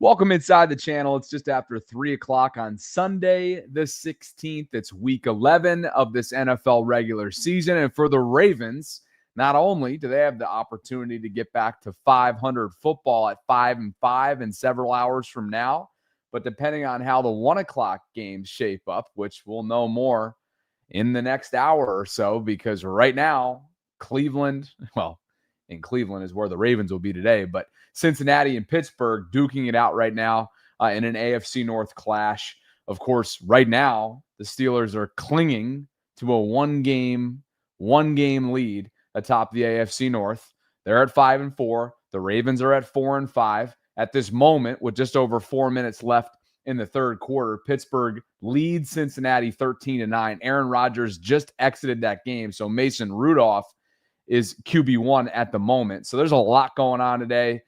Welcome inside the channel. It's just after 3 o'clock on Sunday, the 16th. It's week 11 of this NFL regular season. And for the Ravens, not only do they have the opportunity to get back to 500 football at 5-5 in several hours from now, but depending on how the 1 o'clock games shape up, which we'll know more in the next hour or so, because right now, Cleveland, well, in Cleveland is where the Ravens will be today, but Cincinnati and Pittsburgh duking it out right now in an AFC North clash. Of course, right now, the Steelers are clinging to a one-game lead atop the AFC North. They're at 5-4. The Ravens are at 4-5. At this moment, with just over 4 minutes left in the third quarter, Pittsburgh leads Cincinnati 13-9. Aaron Rodgers just exited that game, so Mason Rudolph is QB1 at the moment. So there's a lot going on today,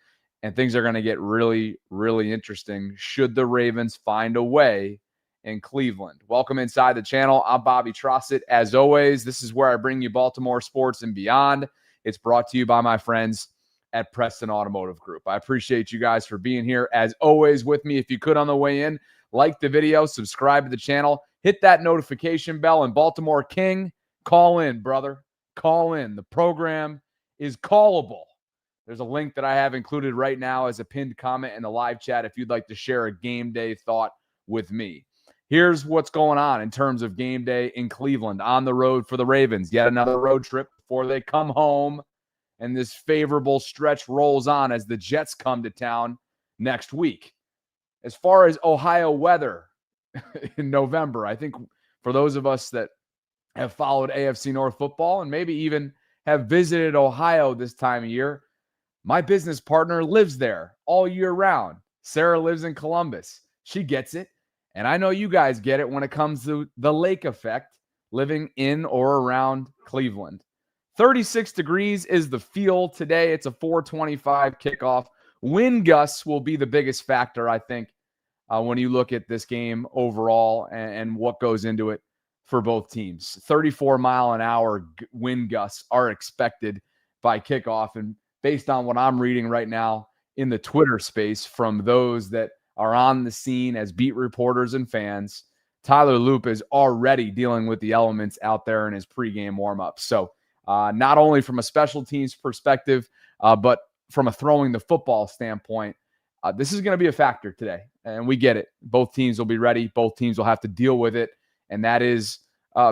and things are going to get really, really interesting should the Ravens find a way in Cleveland. Welcome inside the channel. I'm Bobby Trosset. As always, this is where I bring you Baltimore sports and beyond. It's brought to you by my friends at Preston Automotive Group. I appreciate you guys for being here, as always, with me. If you could on the way in, like the video, subscribe to the channel, hit that notification bell, and Baltimore King, call in, brother. Call in. The program is callable. There's a link that I have included right now as a pinned comment in the live chat if you'd like to share a game day thought with me. Here's what's going on in terms of game day in Cleveland on the road for the Ravens. Yet another road trip before they come home, and this favorable stretch rolls on as the Jets come to town next week. As far as Ohio weather in November, I think for those of us that have followed AFC North football and maybe even have visited Ohio this time of year, my business partner lives there all year round. Sarah lives in Columbus. She gets it. And I know you guys get it when it comes to the lake effect living in or around Cleveland. 36 degrees is the feel today. It's a 4:25 kickoff. Wind gusts will be the biggest factor, I think, when you look at this game overall and what goes into it for both teams. 34-mile-an-hour wind gusts are expected by kickoff. And based on what I'm reading right now in the Twitter space from those that are on the scene as beat reporters and fans, Tyler Loop is already dealing with the elements out there in his pregame warm-up. So not only from a special teams perspective, but from a throwing the football standpoint, this is going to be a factor today. And we get it. Both teams will be ready. Both teams will have to deal with it. And that is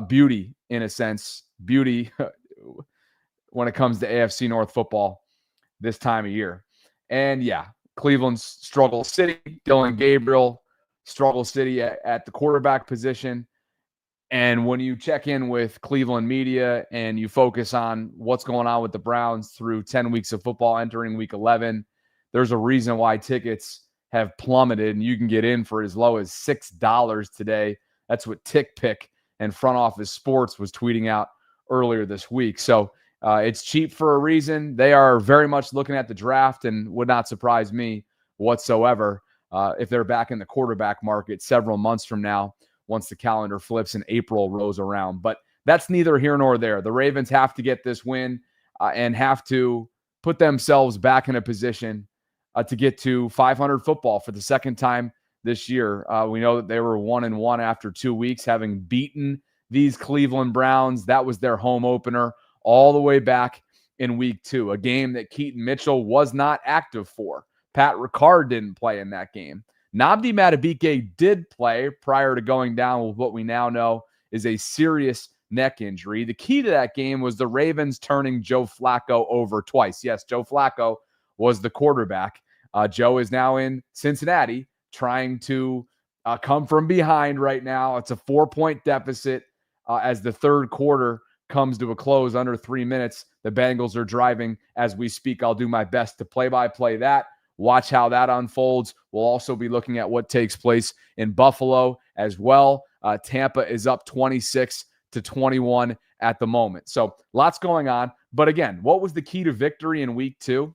beauty, in a sense, beauty when it comes to AFC North football this time of year. And yeah, Cleveland's struggle city. Dylan Gabriel, struggle city at the quarterback position. And when you check in with Cleveland media and you focus on what's going on with the Browns through 10 weeks of football entering week 11, there's a reason why tickets have plummeted, and you can get in for as low as $6 today. That's what TickPick and Front Office Sports was tweeting out earlier this week. So it's cheap for a reason. They are very much looking at the draft, and would not surprise me whatsoever if they're back in the quarterback market several months from now once the calendar flips and April rolls around. But that's neither here nor there. The Ravens have to get this win and have to put themselves back in a position to get to 500 football for the second time this year. We know that they were 1-1 after 2 weeks, having beaten these Cleveland Browns. That was their home opener all the way back in week 2, a game that Keaton Mitchell was not active for. Pat Ricard didn't play in that game. Nnamdi Madubuike did play prior to going down with what we now know is a serious neck injury. The key to that game was the Ravens turning Joe Flacco over twice. Yes, Joe Flacco was the quarterback. Joe is now in Cincinnati trying to come from behind right now. It's a 4-point deficit as the third quarter comes to a close under 3 minutes. The Bengals are driving as we speak. I'll do my best to play-by-play that. Watch how that unfolds. We'll also be looking at what takes place in Buffalo as well. Tampa is up 26-21 at the moment. So lots going on. But again, what was the key to victory in week 2?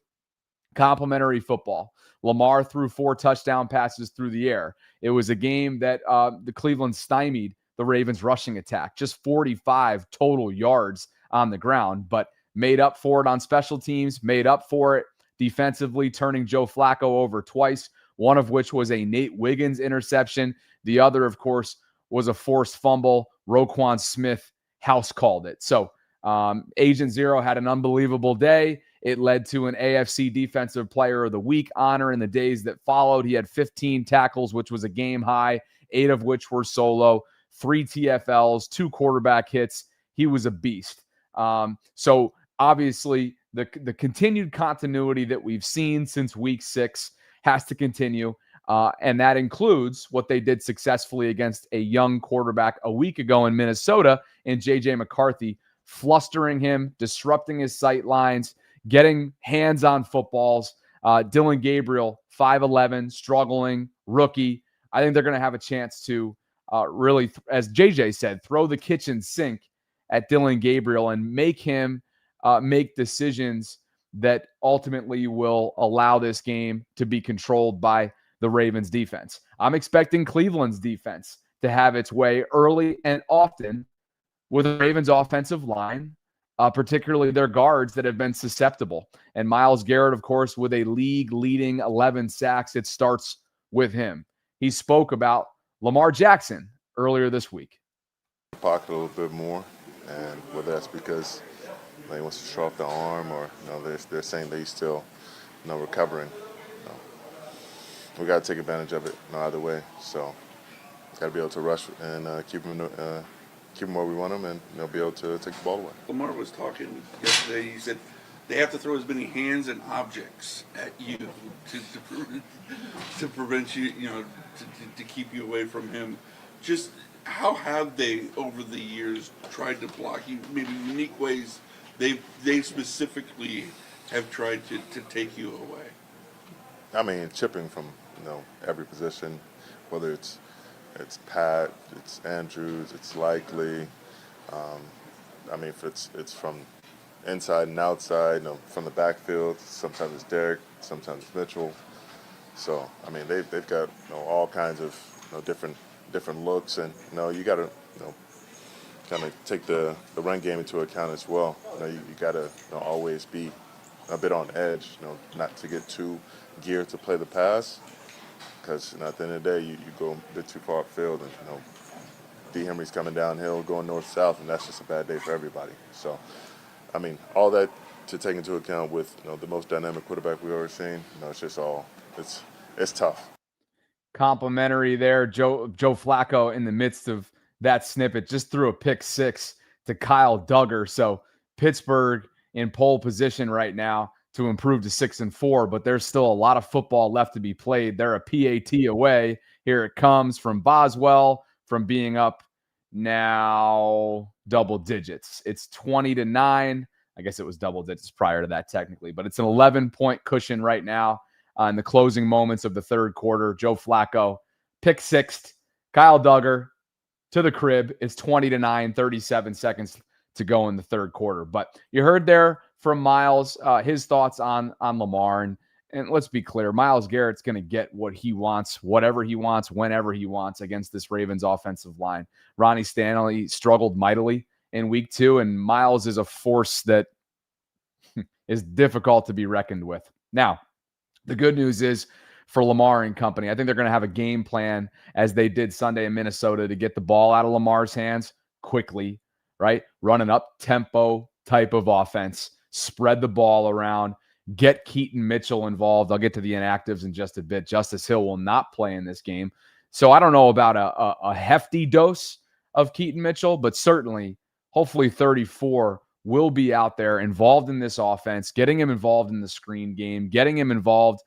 Complimentary football. Lamar threw 4 touchdown passes through the air. It was a game that the Cleveland stymied the Ravens rushing attack. Just 45 total yards on the ground, but made up for it on special teams, made up for it defensively, turning Joe Flacco over twice one of which was a Nate Wiggins interception. The other, of course, was a forced fumble. Roquan Smith house called it. So Agent Zero had an unbelievable day. It led to an AFC Defensive Player of the Week honor in the days that followed. He had 15 tackles, which was a game high, 8 of which were solo, 3 TFLs, 2 quarterback hits. He was a beast. So obviously the continued continuity that we've seen since week 6 has to continue. And that includes what they did successfully against a young quarterback a week ago in Minnesota in J.J. McCarthy, flustering him, disrupting his sight lines, getting hands on footballs. Dylan Gabriel, 5'11", struggling, rookie. I think they're going to have a chance to really, as JJ said, throw the kitchen sink at Dylan Gabriel and make him make decisions that ultimately will allow this game to be controlled by the Ravens defense. I'm expecting Cleveland's defense to have its way early and often with the Ravens offensive line, particularly their guards that have been susceptible. And Myles Garrett, of course, with a league-leading 11 sacks. It starts with him. He spoke about Lamar Jackson earlier this week. Pocket a little bit more, and whether that's because he wants to show off the arm or they're saying that he's still recovering. We got to take advantage of it either way. So got to be able to rush and keep him where we want him, and be able to take the ball away. Lamar was talking yesterday. He said they have to throw as many hands and objects at you to prevent you, to keep you away from him. Just how have they, over the years, tried to block you? Maybe unique ways they specifically have tried to take you away. I mean, chipping from every position, whether it's Pat, it's Andrews, it's Likely. I mean, if it's from inside and outside, from the backfield. Sometimes it's Derek, sometimes it's Mitchell. So I mean, they've got all kinds of different looks, and you got to kind of take the run game into account as well. You got to always be a bit on edge, not to get too geared to play the pass, because at the end of the day, you go a bit too far upfield, and D. Henry's coming downhill, going north-south, and that's just a bad day for everybody. So, I mean, all that to take into account with the most dynamic quarterback we've ever seen. It's just it's tough. Complimentary there, Joe Flacco in the midst of that snippet just threw a pick 6 to Kyle Duggar. So Pittsburgh in pole position right now to improve to 6-4, but there's still a lot of football left to be played. They're a PAT away. Here it comes from Boswell from being up now double digits. It's 20-9. I guess it was double digits prior to that technically, but it's an 11-point cushion right now in the closing moments of the third quarter. Joe Flacco, pick 6, Kyle Duggar to the crib. It's 20-9, 37 seconds to go in the third quarter. But you heard there from Myles, his thoughts on Lamar. And let's be clear, Myles Garrett's going to get what he wants, whatever he wants, whenever he wants against this Ravens offensive line. Ronnie Stanley struggled mightily in week 2, and Myles is a force that is difficult to be reckoned with. Now, the good news is for Lamar and company, I think they're going to have a game plan as they did Sunday in Minnesota to get the ball out of Lamar's hands quickly, right? Run an up-tempo type of offense, spread the ball around, get Keaton Mitchell involved. I'll get to the inactives in just a bit. Justice Hill will not play in this game. So I don't know about a hefty dose of Keaton Mitchell, but certainly, hopefully 34 will be out there involved in this offense, getting him involved in the screen game, getting him involved,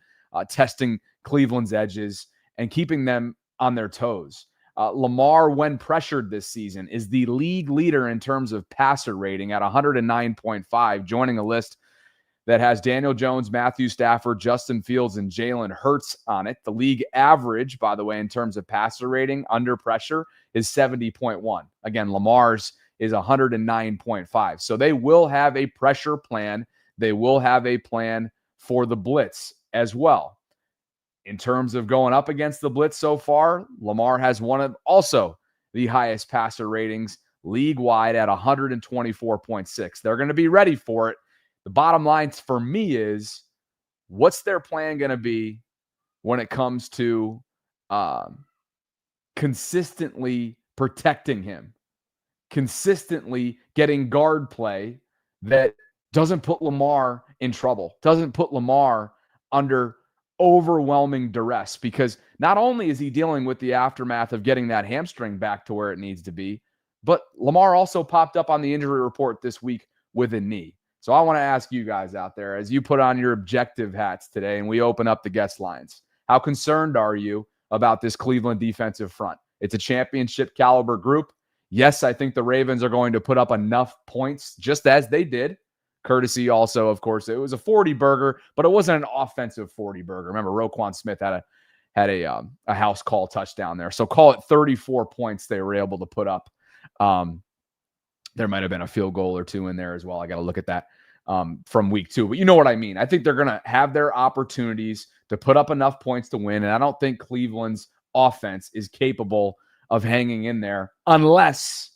testing Cleveland's edges, and keeping them on their toes. Lamar, when pressured this season, is the league leader in terms of passer rating at 109.5, joining a list that has Daniel Jones, Matthew Stafford, Justin Fields, and Jalen Hurts on it. The league average, by the way, in terms of passer rating under pressure is 70.1. Again, Lamar's is 109.5. So they will have a pressure plan. They will have a plan for the blitz as well. In terms of going up against the blitz so far, Lamar has one of also the highest passer ratings league-wide at 124.6. They're going to be ready for it. The bottom line for me is, what's their plan going to be when it comes to consistently protecting him, consistently getting guard play that doesn't put Lamar in trouble, doesn't put Lamar under overwhelming duress, because not only is he dealing with the aftermath of getting that hamstring back to where it needs to be, but Lamar also popped up on the injury report this week with a knee. So I want to ask you guys out there, as you put on your objective hats today and we open up the guest lines, how concerned are you about this Cleveland defensive front? It's a championship caliber group. Yes, I think the Ravens are going to put up enough points, just as they did. Courtesy also, of course, it was a 40-burger, but it wasn't an offensive 40-burger. Remember, Roquan Smith had a house call touchdown there. So call it 34 points they were able to put up. There might have been a field goal or two in there as well. I got to look at that from week 2. But you know what I mean. I think they're going to have their opportunities to put up enough points to win, and I don't think Cleveland's offense is capable of hanging in there unless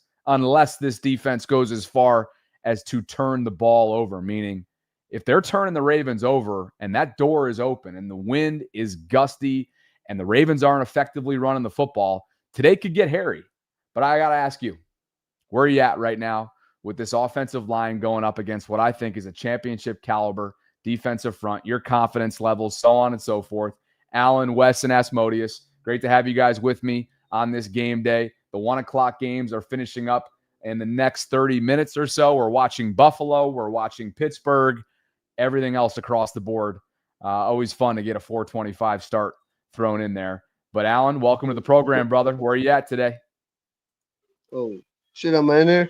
this defense goes as far as to turn the ball over, meaning if they're turning the Ravens over and that door is open and the wind is gusty and the Ravens aren't effectively running the football, today could get hairy. But I got to ask you, where are you at right now with this offensive line going up against what I think is a championship caliber defensive front, your confidence levels, so on and so forth? Alan, Wes, and Asmodeus, great to have you guys with me on this game day. The 1 o'clock games are finishing up in the next 30 minutes or so. We're watching Buffalo. We're watching Pittsburgh. Everything else across the board. Always fun to get a 4:25 start thrown in there. But Alan, welcome to the program, brother. Where are you at today? Oh, shit, I'm in there.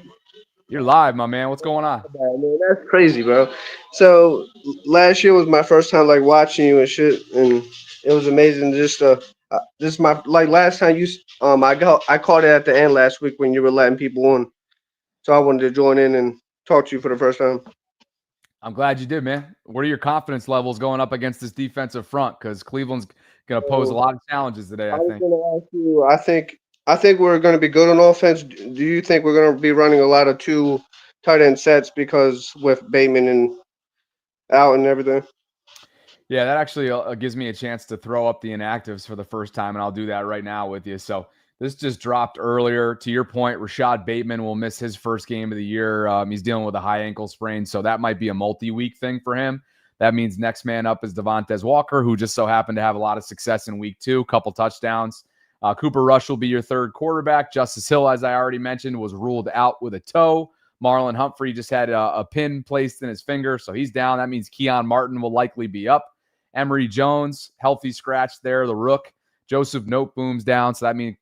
You're live, my man. What's going on? Man, that's crazy, bro. So last year was my first time like watching you and shit, and it was amazing. Just this is my like last time you I caught it at the end last week when you were letting people on, so I wanted to join in and talk to you for the first time. I'm glad you did, man. What are your confidence levels going up against this defensive front? Because Cleveland's going to pose a lot of challenges today, I was think. going to ask you. I think we're going to be good on offense. Do you think we're going to be running a lot of 2 tight end sets because with Bateman and out and everything? Yeah, that actually gives me a chance to throw up the inactives for the first time, and I'll do that right now with you. So this just dropped earlier. To your point, Rashad Bateman will miss his first game of the year. He's dealing with a high ankle sprain, so that might be a multi-week thing for him. That means next man up is Devontae Walker, who just so happened to have a lot of success in week 2, couple touchdowns. Cooper Rush will be your third quarterback. Justice Hill, as I already mentioned, was ruled out with a toe. Marlon Humphrey just had a pin placed in his finger, so he's down. That means Keon Martin will likely be up. Emory Jones, healthy scratch there, the rook. Joseph Noteboom's down, so that means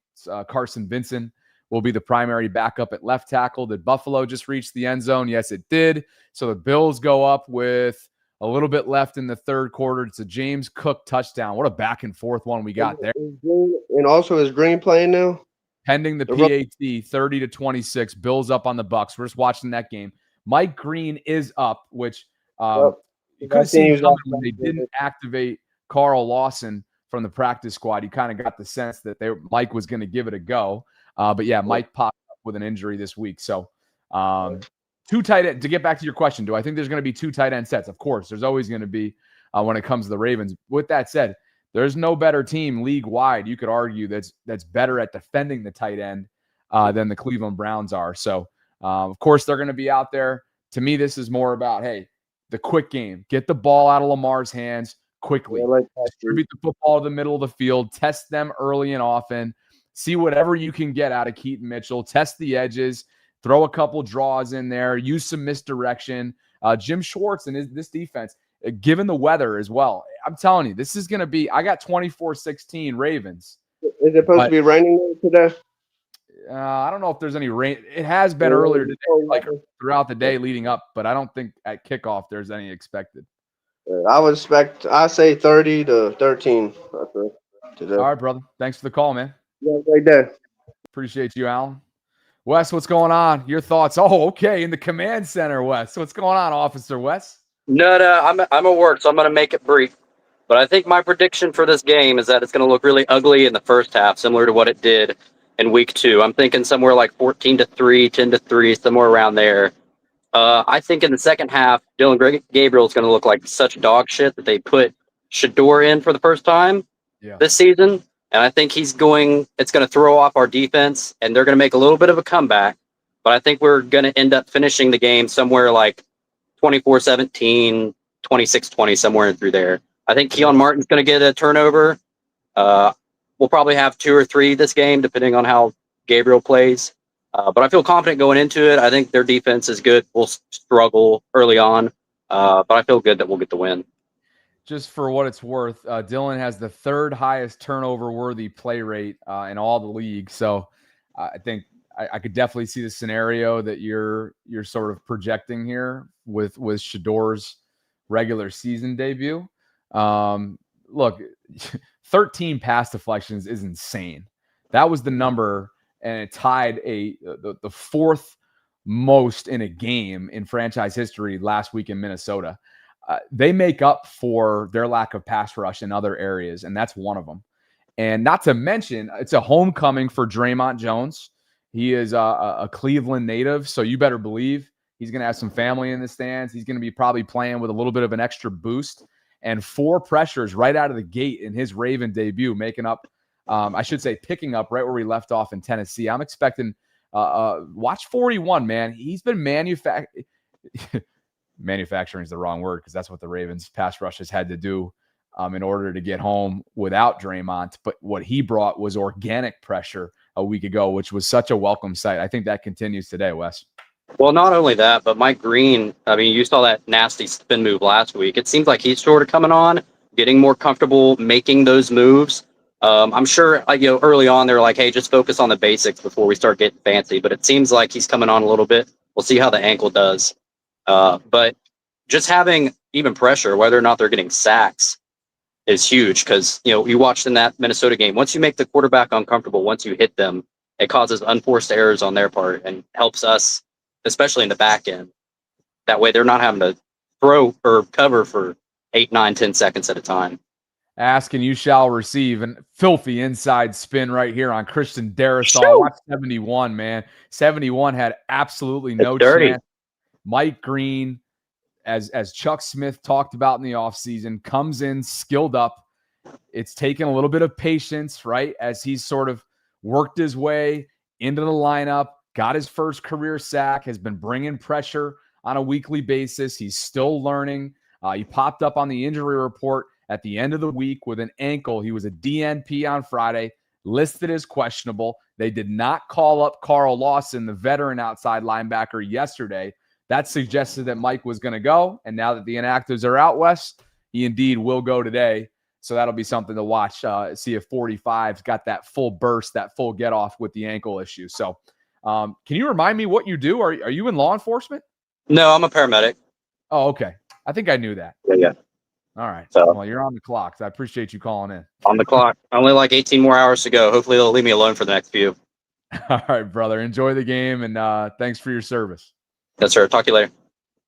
Carson Vincent will be the primary backup at left tackle. Did Buffalo just reach the end zone? Yes, it did. So the Bills go up with a little bit left in the third quarter. It's a James Cook touchdown. What a back and forth one we got there. And also, is Green playing now? Pending the PAT, 30-26. Bills up on the Bucks. We're just watching that game. Mike Green is up, which you could have seen coming when they didn't activate Carl Lawson from the practice squad. You kind of got the sense that Mike was going to give it a go. But yeah, Mike popped up with an injury this week. So 2 tight end. To get back to your question, do I think there's going to be 2 tight end sets? Of course, there's always going to be when it comes to the Ravens. With that said, there's no better team league-wide, you could argue, that's better at defending the tight end than the Cleveland Browns are. So, of course, they're going to be out there. To me, this is more about, hey, the quick game. Get the ball out of Lamar's hands quickly. Distribute the football to the middle of the field. Test them early and often. See whatever you can get out of Keaton Mitchell. Test the edges. Throw a couple draws in there. Use some misdirection. Jim Schwartz and this defense, given the weather as well, I'm telling you, this is going to be – I got 24-16 Ravens. Is it supposed to be raining today? I don't know if there's any rain. It has been earlier today, like throughout the day leading up, but I don't think at kickoff there's any expected. I say 30 to 13 today. All right, brother. Thanks for the call, man. Yeah, great day. Appreciate you, Alan. Wes, what's going on? Your thoughts? Oh, okay. In the command center, Wes. What's going on, Officer Wes? No, I'm at work, so I'm going to make it brief. But I think my prediction for this game is that it's going to look really ugly in the first half, similar to what it did in week 2. I'm thinking somewhere like 14-3, 10-3, somewhere around there. I think in the second half, Dylan Gabriel is going to look like such dog shit that they put Shador in for the first time. this season. And I think it's going to throw off our defense, and they're going to make a little bit of a comeback. But I think we're going to end up finishing the game somewhere like 24-17, 26-20, somewhere in through there. I think Keon Martin's going to get a turnover. We'll probably have 2 or 3 this game, depending on how Gabriel plays. But I feel confident going into it. I think their defense is good. We'll struggle early on, but I feel good that we'll get the win. Just for what it's worth, Dylan has the 3rd highest turnover-worthy play rate in all the league. So I think I could definitely see the scenario that you're sort of projecting here with Shador's regular season debut. Look, 13 pass deflections is insane. That was the number, and it tied the 4th most in a game in franchise history last week in Minnesota. They make up for their lack of pass rush in other areas, and that's one of them. And not to mention, it's a homecoming for Draymond Jones. He is a Cleveland native, so you better believe he's going to have some family in the stands. He's going to be probably playing with a little bit of an extra boost. And 4 pressures right out of the gate in his Raven debut, picking up right where we left off in Tennessee. I'm expecting watch 41, man. He's been manufacturing is the wrong word because that's what the Ravens pass rush has had to do in order to get home without Draymond. But what he brought was organic pressure a week ago, which was such a welcome sight. I think that continues today, Wes. Well, not only that, but Mike Green, I mean, you saw that nasty spin move last week. It seems like he's sort of coming on, getting more comfortable making those moves. I'm sure, early on, they're like, hey, just focus on the basics before we start getting fancy. But it seems like he's coming on a little bit. We'll see how the ankle does. But just having even pressure, whether or not they're getting sacks, is huge because, you watched in that Minnesota game. Once you make the quarterback uncomfortable, once you hit them, it causes unforced errors on their part and helps us, especially in the back end. That way they're not having to throw or cover for 8, 9, 10 seconds at a time. Ask and you shall receive. And filthy inside spin right here on Christian Darrisaw. Watch 71, man. 71 had absolutely no chance. Mike Green, as Chuck Smith talked about in the offseason, comes in skilled up. It's taken a little bit of patience, right, as he's sort of worked his way into the lineup, got his first career sack, has been bringing pressure on a weekly basis. He's still learning. He popped up on the injury report at the end of the week with an ankle. He was a DNP on Friday, listed as questionable. They did not call up Carl Lawson, the veteran outside linebacker, yesterday. That suggested that Mike was going to go. And now that the inactives are out, West, he indeed will go today. So that'll be something to watch. See if 45's got that full burst, that full get off with the ankle issue. So can you remind me what you do? Are you in law enforcement? No, I'm a paramedic. Oh, okay. I think I knew that. Yeah. All right. So, well, you're on the clock. So I appreciate you calling in. On the clock. Only like 18 more hours to go. Hopefully they'll leave me alone for the next few. All right, brother. Enjoy the game, and thanks for your service. Yes, sir. Talk to you later.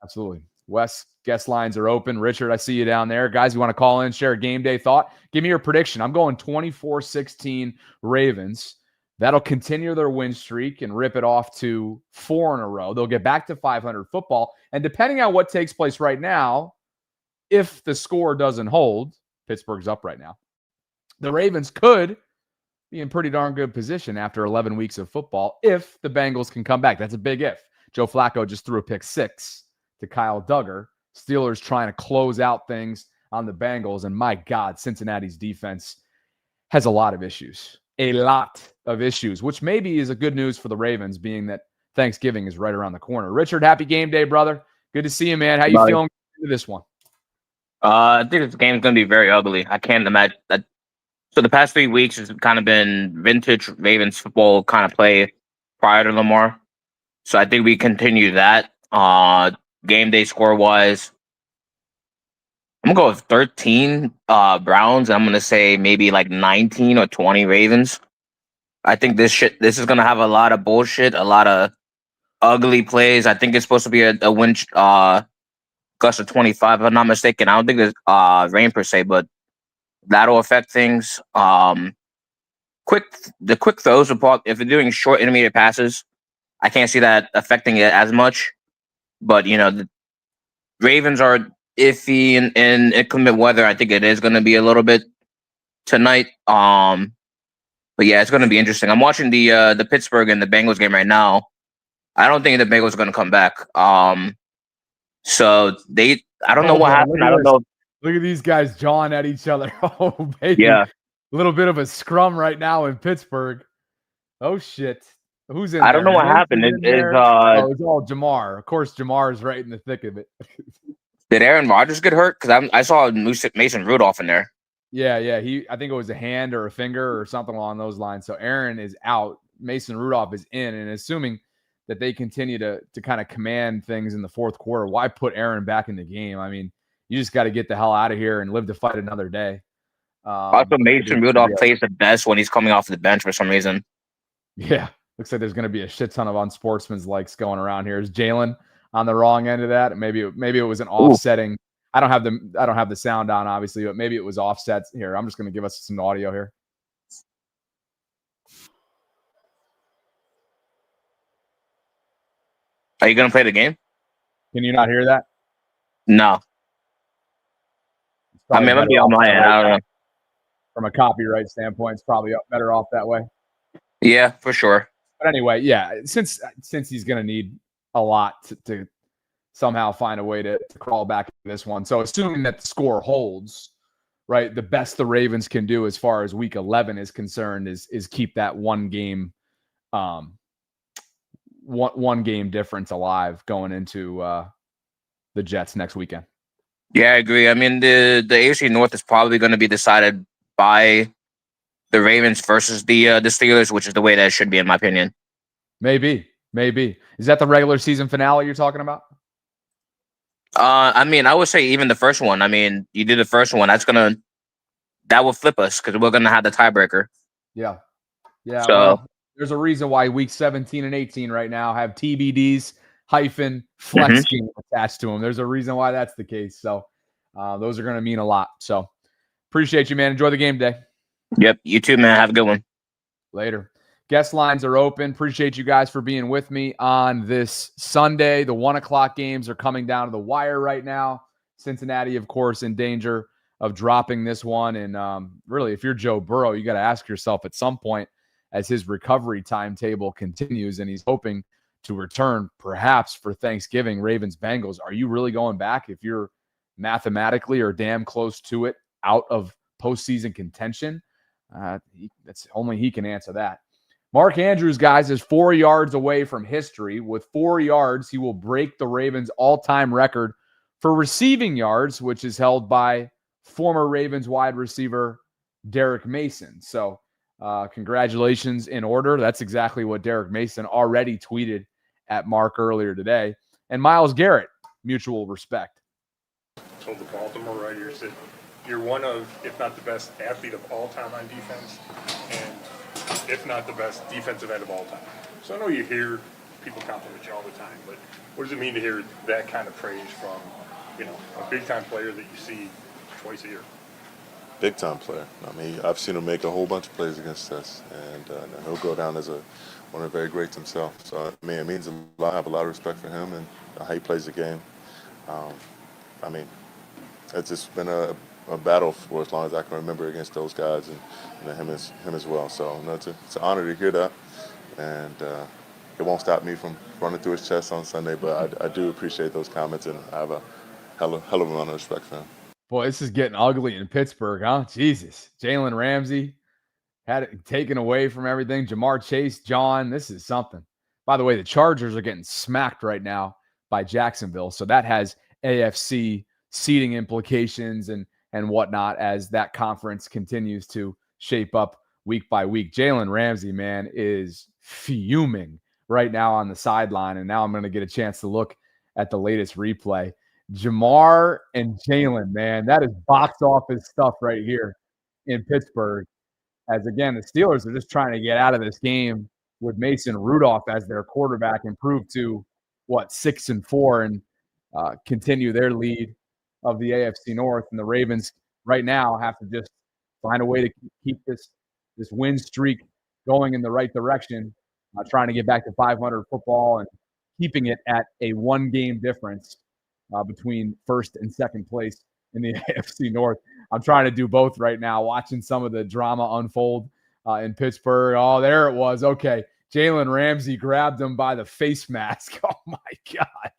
Absolutely. Wes, guest lines are open. Richard, I see you down there. Guys, you want to call in, share a game day thought? Give me your prediction. I'm going 24-16 Ravens. That'll continue their win streak and rip it off to 4 in a row. They'll get back to 500 football. And depending on what takes place right now, if the score doesn't hold, Pittsburgh's up right now, the Ravens could be in pretty darn good position after 11 weeks of football if the Bengals can come back. That's a big if. Joe Flacco just threw a pick 6 to Kyle Duggar. Steelers trying to close out things on the Bengals. And my God, Cincinnati's defense has a lot of issues. A lot of issues, which maybe is a good news for the Ravens, being that Thanksgiving is right around the corner. Richard, happy game day, brother. Good to see you, man. How you feeling into this one? I think this game is going to be very ugly. I can't imagine that. So the past 3 weeks has kind of been vintage Ravens football kind of play prior to Lamar. So I think we continue that. Game day score-wise, I'm going to go with 13 Browns. I'm going to say maybe like 19 or 20 Ravens. I think this is going to have a lot of bullshit, a lot of ugly plays. I think it's supposed to be a win gust of 25, if I'm not mistaken. I don't think there's rain per se, but that'll affect things. The quick throws, if they're doing short intermediate passes, I can't see that affecting it as much. But, the Ravens are iffy in inclement weather. I think it is going to be a little bit tonight. But yeah, it's going to be interesting. I'm watching the Pittsburgh and the Bengals game right now. I don't think the Bengals are going to come back. So I don't know what happened. I don't know. Look at these guys jawing at each other. Oh, baby. Yeah. A little bit of a scrum right now in Pittsburgh. Oh, shit. Who's in there? I don't know what happened. It's all Jamar. Of course, Jamar is right in the thick of it. Did Aaron Rodgers get hurt? Because I saw Mason Rudolph in there. Yeah. I think it was a hand or a finger or something along those lines. So Aaron is out. Mason Rudolph is in. And assuming that they continue to kind of command things in the fourth quarter, why put Aaron back in the game? I mean, you just got to get the hell out of here and live to fight another day. Also, Mason Rudolph plays the best when he's coming off the bench for some reason. Yeah. Looks like there's going to be a shit ton of unsportsman's likes going around here. Is Jalen on the wrong end of that? Maybe it was an offsetting. Ooh. I don't have the sound on, obviously, but maybe it was offsets here. I'm just going to give us some audio here. Are you going to play the game? Can you not hear that? No. I mean, I'm going to be on my end. I don't know. From a copyright standpoint, it's probably better off that way. Yeah, for sure. But anyway, yeah, since he's going to need a lot to somehow find a way to crawl back into this one. So assuming that the score holds, right, the best the Ravens can do as far as week 11 is concerned is keep that one game difference alive going into the Jets next weekend. Yeah, I agree. I mean, the AFC North is probably going to be decided by the Ravens versus the Steelers, which is the way that it should be, in my opinion. Maybe. Is that the regular season finale you're talking about? I mean, I would say even the first one. I mean, you did the first one. That will flip us because we're gonna have the tiebreaker. Yeah. So well, there's a reason why week 17 and 18 right now have TBDs -flex game attached to them. There's a reason why that's the case. So those are going to mean a lot. So appreciate you, man. Enjoy the game day. Yep. You too, man. Have a good one. Later. Guest lines are open. Appreciate you guys for being with me on this Sunday. The 1:00 games are coming down to the wire right now. Cincinnati, of course, in danger of dropping this one. And really, if you're Joe Burrow, you got to ask yourself at some point as his recovery timetable continues and he's hoping to return perhaps for Thanksgiving, Ravens-Bengals. Are you really going back if you're mathematically or damn close to it out of postseason contention? That's only he can answer that. Mark Andrews, guys, is 4 yards away from history. With 4 yards, he will break the Ravens' all-time record for receiving yards, which is held by former Ravens wide receiver Derek Mason. So congratulations in order. That's exactly what Derek Mason already tweeted at Mark earlier today. And Myles Garrett, mutual respect. Told the Baltimore writers that you're one of, if not the best athlete of all time on defense, and if not the best defensive end of all time. So I know you hear people compliment you all the time, but what does it mean to hear that kind of praise from, a big-time player that you see twice a year? Big-time player. I mean, I've seen him make a whole bunch of plays against us, and he'll go down as one of the very greats himself. So, I mean, it means a lot. I have a lot of respect for him and how he plays the game. I mean, it's just been a battle for as long as I can remember against those guys and him as well. So it's an honor to hear that, and it won't stop me from running through his chest on Sunday. But I do appreciate those comments, and I have a hell of a amount of respect for him. Boy, this is getting ugly in Pittsburgh, huh? Jesus. Jalen Ramsey had it taken away from everything. Jamar Chase, John, this is something. By the way, the Chargers are getting smacked right now by Jacksonville. So that has AFC seeding implications and whatnot as that conference continues to shape up week by week. Jalen Ramsey, man, is fuming right now on the sideline. And now I'm going to get a chance to look at the latest replay. Jamar and Jalen, man, that is box office stuff right here in Pittsburgh. As again, the Steelers are just trying to get out of this game with Mason Rudolph as their quarterback, improve to 6-4 and continue their lead of the AFC North. And the Ravens right now have to just find a way to keep this win streak going in the right direction, trying to get back to 500 football and keeping it at a one-game difference between first and second place in the AFC North. I'm trying to do both right now, watching some of the drama unfold in Pittsburgh. Oh, there it was. Okay. Jalen Ramsey grabbed him by the face mask. Oh, my God.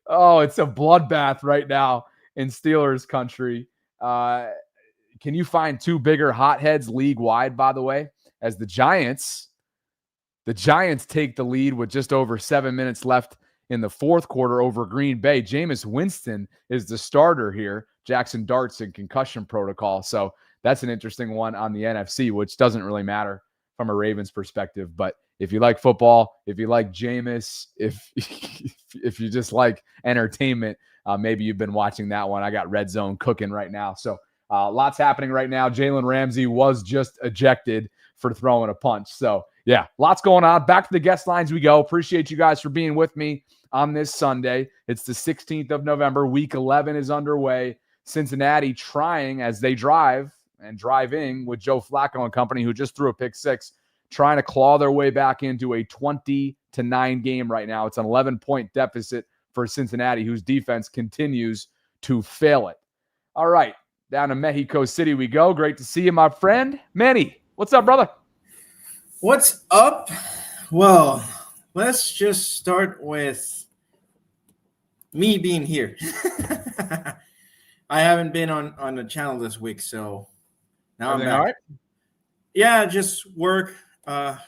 Oh, it's a bloodbath right now in Steelers country. Can you find two bigger hotheads league-wide, by the way, as the Giants take the lead with just over 7 minutes left in the fourth quarter over Green Bay. Jameis Winston is the starter here. Jackson Dart's in concussion protocol. So that's an interesting one on the NFC, which doesn't really matter from a Ravens perspective. But if you like football, if you like Jameis, if you just like entertainment, maybe you've been watching that one. I got Red Zone cooking right now. So lots happening right now. Jalen Ramsey was just ejected for throwing a punch. So, yeah, lots going on. Back to the guest lines we go. Appreciate you guys for being with me on this Sunday. It's the 16th of November. Week 11 is underway. Cincinnati trying as they drive in with Joe Flacco and company, who just threw a pick six, trying to claw their way back into a 20-9 game right now. It's an 11-point deficit for Cincinnati, whose defense continues to fail it. All right, down to Mexico City we go. Great to see you, my friend. Manny, what's up, brother? What's up? Well, let's just start with me being here. I haven't been on the channel this week, so now Everything I'm back. all right? Yeah, just work,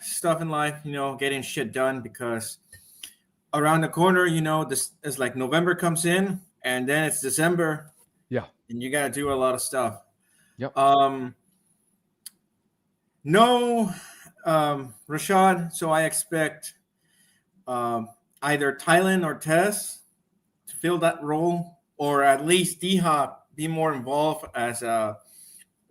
stuff in life, getting shit done, because around the corner, this is like November comes in and then it's December. Yeah. And you got to do a lot of stuff. Yep. No Rashad, so I expect either Tylen or Tess to fill that role, or at least D-Hop be more involved as a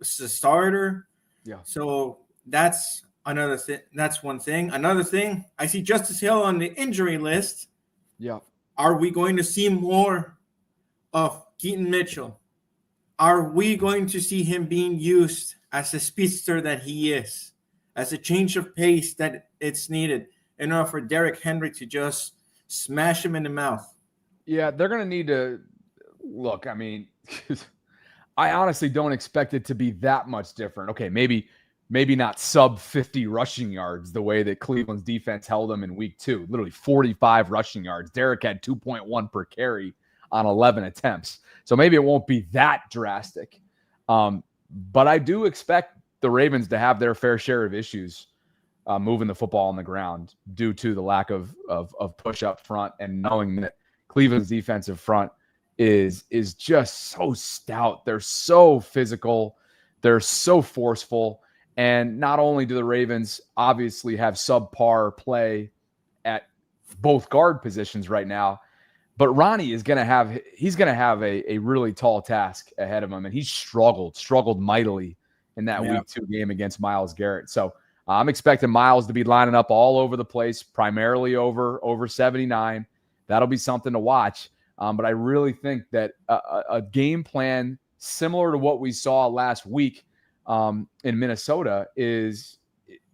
starter. Yeah. So that's another thing. That's one thing. Another thing, I see Justice Hill on the injury list. Yeah. Are we going to see more of Keaton Mitchell? Are we going to see him being used as a speedster that he is, as a change of pace that it's needed in order for Derrick Henry to just smash him in the mouth? Yeah, they're going to need to look. I mean, I honestly don't expect it to be that much different. Okay, maybe not sub 50 rushing yards the way that Cleveland's defense held them in week 2. Literally 45 rushing yards. Derrick had 2.1 per carry on 11 attempts. So maybe it won't be that drastic. But I do expect the Ravens to have their fair share of issues moving the football on the ground due to the lack of push up front, and knowing that Cleveland's defensive front is just so stout. They're so physical. They're so forceful. And not only do the Ravens obviously have subpar play at both guard positions right now, but Ronnie is going to have a really tall task ahead of him. And he's struggled mightily in that week 2 game against Myles Garrett. So I'm expecting Myles to be lining up all over the place, primarily over 79. That'll be something to watch. But I really think that a game plan similar to what we saw last week in Minnesota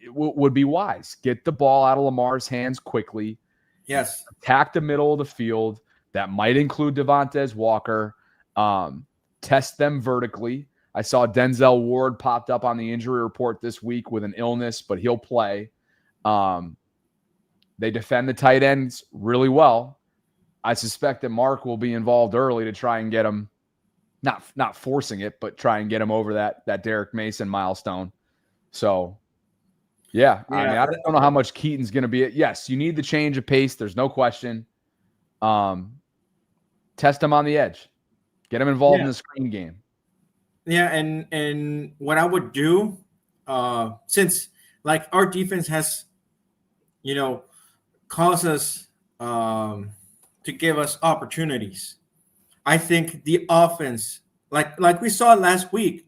would be wise. Get the ball out of Lamar's hands quickly. Yes. Attack the middle of the field. That might include Devontae Walker. Test them vertically. I saw Denzel Ward popped up on the injury report this week with an illness, but he'll play. They defend the tight ends really well. I suspect that Mark will be involved early to try and get him, not forcing it, but try and get him over that Derek Mason milestone. So, yeah. I mean, I don't know how much Keaton's going to be. Yes, you need the change of pace. There's no question. Test him on the edge. Get him involved in the screen game. Yeah, and what I would do, since like our defense has, caused us to give us opportunities, I think the offense, like we saw last week,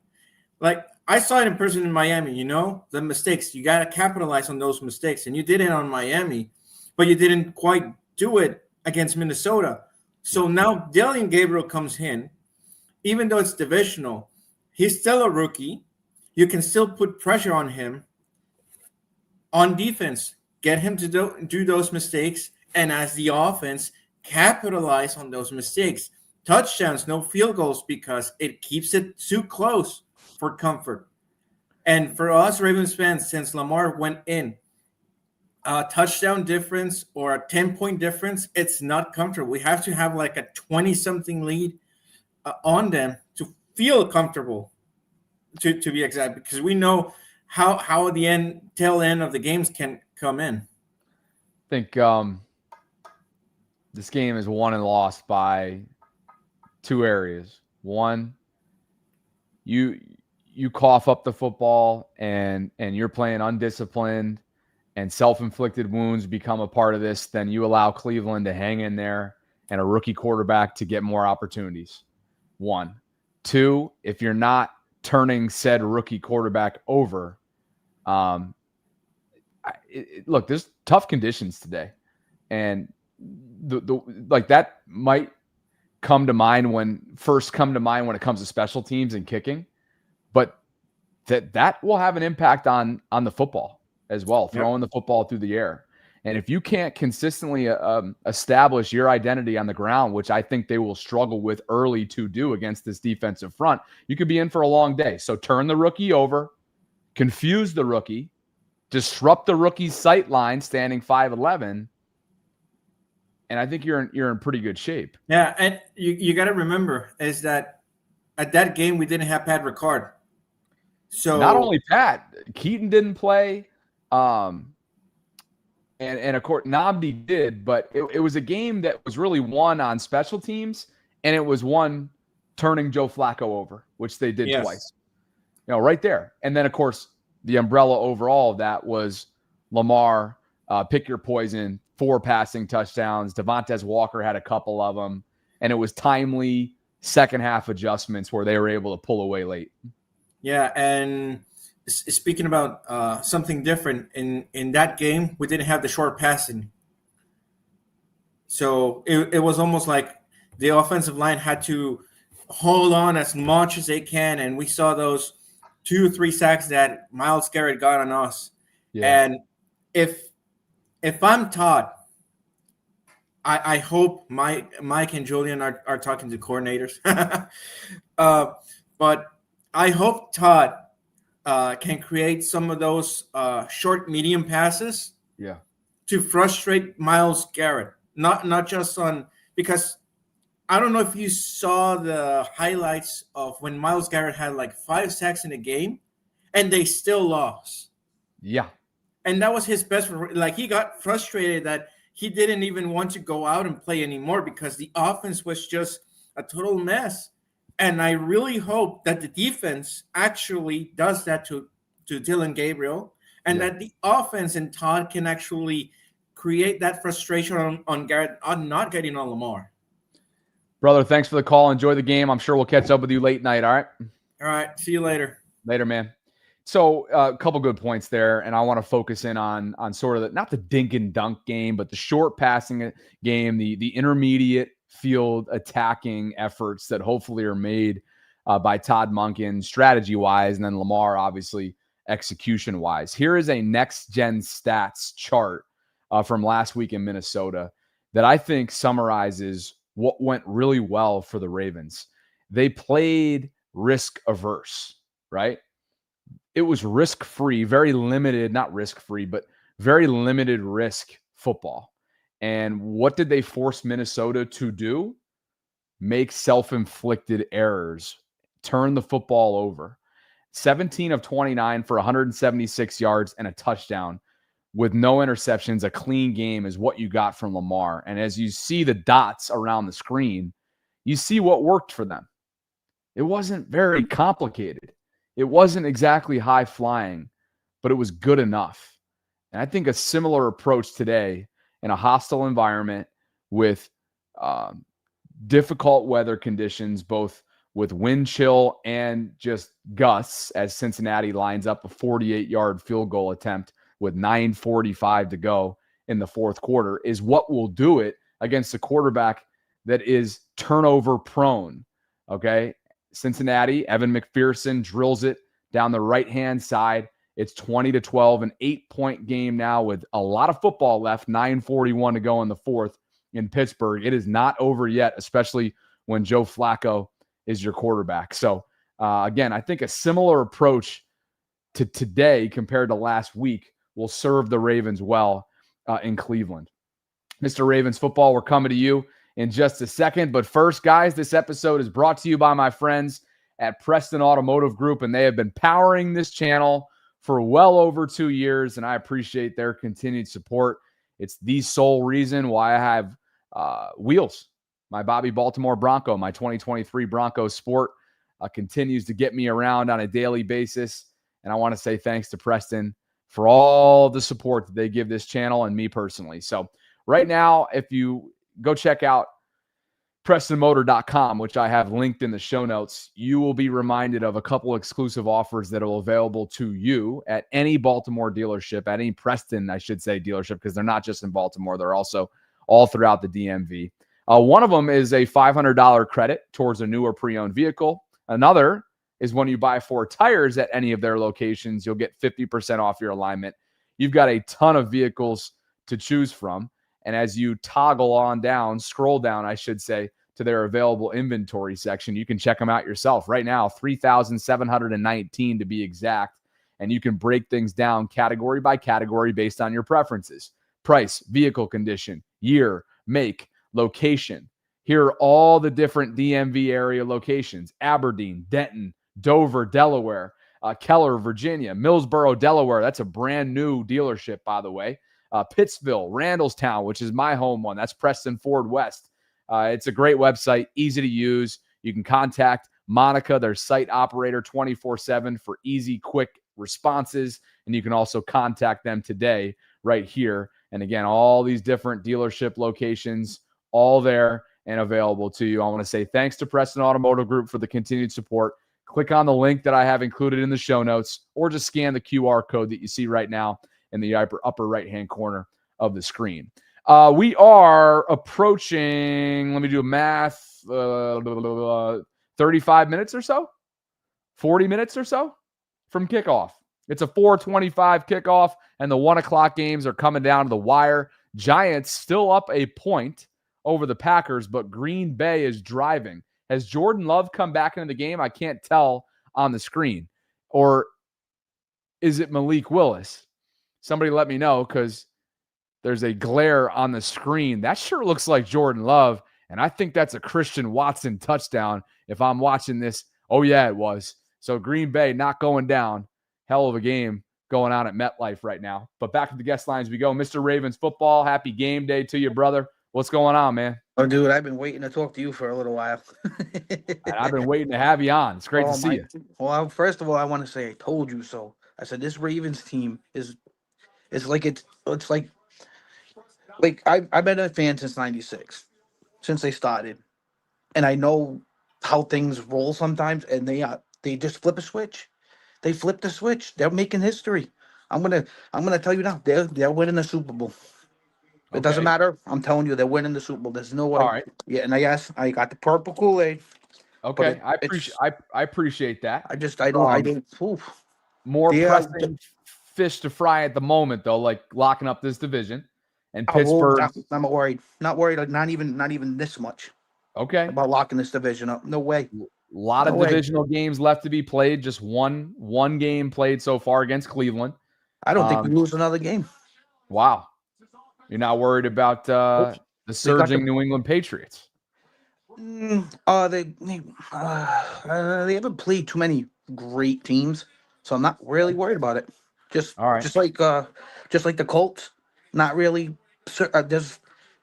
like I saw it in person in Miami, the mistakes. You got to capitalize on those mistakes, and you did it on Miami, but you didn't quite do it against Minnesota. So now Dylan Gabriel comes in, even though it's divisional. He's still a rookie. You can still put pressure on him on defense. Get him to do those mistakes, and as the offense, capitalize on those mistakes. touchdowns, no field goals, because it keeps it too close for comfort. And for us Ravens fans, since Lamar went in, a touchdown difference or a 10-point difference, it's not comfortable. We have to have like a 20-something lead on them to feel comfortable, to be exact, because we know how the tail end of the games can come in. I think this game is won and lost by two areas. One, you cough up the football and you're playing undisciplined and self-inflicted wounds become a part of this, then you allow Cleveland to hang in there and a rookie quarterback to get more opportunities. One. Two, if you're not turning said rookie quarterback over, look, there's tough conditions today. And like that might come to mind when it comes to special teams and kicking, but that will have an impact on the football as well, throwing the football through the air. And if you can't consistently establish your identity on the ground, which I think they will struggle with early to do against this defensive front, you could be in for a long day. So turn the rookie over, confuse the rookie, disrupt the rookie's sight line standing 5'11", and I think you're in pretty good shape. Yeah, and you got to remember is that at that game we didn't have Pat Ricard. So not only Pat, Keaton didn't play, and of course Nnamdi did, but it was a game that was really won on special teams, and it was won turning Joe Flacco over, which they did twice. Right there. And then of course the umbrella overall of that was Lamar, pick your poison, 4 passing touchdowns. Devontae Walker had a couple of them, and it was timely second half adjustments where they were able to pull away late. Yeah, and speaking about something different, in that game, we didn't have the short passing. So it was almost like the offensive line had to hold on as much as they can, and we saw those 2 or 3 sacks that Myles Garrett got on us. Yeah. And if I'm Todd, I hope Mike and Julian are talking to coordinators. But I hope Todd can create some of those short, medium passes to frustrate Myles Garrett. Not just on – because I don't know if you saw the highlights of when Myles Garrett had like 5 sacks in a game and they still lost. Yeah. And that was his best – like he got frustrated that he didn't even want to go out and play anymore because the offense was just a total mess. And I really hope that the defense actually does that to Dylan Gabriel, and that the offense and Todd can actually create that frustration on Garrett, on not getting on Lamar. Brother, thanks for the call. Enjoy the game. I'm sure we'll catch up with you late night, all right? All right. See you later. Later, man. So a couple good points there, and I want to focus in on sort of not the dink and dunk game, but the short passing game, the intermediate field attacking efforts that hopefully are made by Todd Monken strategy-wise, and then Lamar obviously execution-wise. Here is a next-gen stats chart from last week in Minnesota that I think summarizes what went really well for the Ravens. They played risk-averse, right? It was risk-free, very limited, not risk-free, but very limited risk football. And what did they force Minnesota to do? Make self-inflicted errors, turn the football over. 17 of 29 for 176 yards and a touchdown with no interceptions. A clean game is what you got from Lamar. And as you see the dots around the screen, you see what worked for them. It wasn't very complicated. It wasn't exactly high flying, but it was good enough. And I think a similar approach today in a hostile environment with difficult weather conditions, both with wind chill and just gusts, as Cincinnati lines up a 48-yard field goal attempt with 9:45 to go in the fourth quarter, is what will do it against a quarterback that is turnover prone. Okay. Cincinnati, Evan McPherson drills it down the right-hand side. It's 20-12, an 8-point game now with a lot of football left, 9:41 to go in the fourth in Pittsburgh. It is not over yet, especially when Joe Flacco is your quarterback. So again, I think a similar approach to today compared to last week will serve the Ravens well in Cleveland. Mr. Ravens football, we're coming to you in just a second. But first, guys, this episode is brought to you by my friends at Preston Automotive Group, and they have been powering this channel for well over 2 years, and I appreciate their continued support. It's the sole reason why I have wheels. My Bobby Baltimore Bronco, my 2023 Bronco Sport, continues to get me around on a daily basis, and I want to say thanks to Preston for all the support that they give this channel and me personally. So right now, if you go check out PrestonMotor.com, which I have linked in the show notes, you will be reminded of a couple exclusive offers that are available to you at any Baltimore dealership, at any Preston, I should say, dealership, because they're not just in Baltimore. They're also all throughout the DMV. One of them is a $500 credit towards a newer pre-owned vehicle. Another is when you buy 4 tires at any of their locations, you'll get 50% off your alignment. You've got a ton of vehicles to choose from. And as you scroll down, I should say, to their available inventory section, you can check them out yourself. Right now, 3,719 to be exact. And you can break things down category by category based on your preferences. Price, vehicle condition, year, make, location. Here are all the different DMV area locations: Aberdeen, Denton, Dover, Delaware, Keller, Virginia, Millsboro, Delaware. That's a brand new dealership, by the way. Pittsville, Randallstown, which is my home one. That's Preston Ford West. It's a great website, easy to use. You can contact Monica, their site operator, 24/7 for easy, quick responses. And you can also contact them today right here. And again, all these different dealership locations, all there and available to you. I want to say thanks to Preston Automotive Group for the continued support. Click on the link that I have included in the show notes, or just scan the QR code that you see right now in the upper right-hand corner of the screen. We are approaching, let me do a math, 35 minutes or so, 40 minutes or so from kickoff. It's a 4:25 kickoff, and the 1 o'clock games are coming down to the wire. Giants still up a point over the Packers, but Green Bay is driving. Has Jordan Love come back into the game? I can't tell on the screen. Or is it Malik Willis? Somebody let me know, because there's a glare on the screen. That sure looks like Jordan Love, and I think that's a Christian Watson touchdown if I'm watching this. Oh, yeah, it was. So Green Bay not going down. Hell of a game going on at MetLife right now. But back to the guest lines we go. Mr. Ravens football, happy game day to you, brother. What's going on, man? Oh, dude, I've been waiting to talk to you for a little while. And I've been waiting to have you on. It's great to see you. Well, first of all, I want to say I told you so. I said this Ravens team is like it's like I've been a fan since '96, since they started, and I know how things roll sometimes. And they just flip a switch. They flip the switch. They're making history. I'm gonna tell you now. They're winning the Super Bowl. It doesn't matter. I'm telling you, they're winning the Super Bowl. There's no way. All right. Yeah, and I got the purple Kool-Aid. Okay, I appreciate that. I don't. Oof. More pressing fish to fry at the moment, though, like locking up this division. And Pittsburgh. I'm not worried. Not worried. Not even this much. Okay. About locking this division up. No way. A lot of divisional games left to be played. Just one game played so far against Cleveland. I don't think we lose another game. Wow. You're not worried about the surging New England Patriots? They haven't played too many great teams, so I'm not really worried about it. Just like the Colts, not really.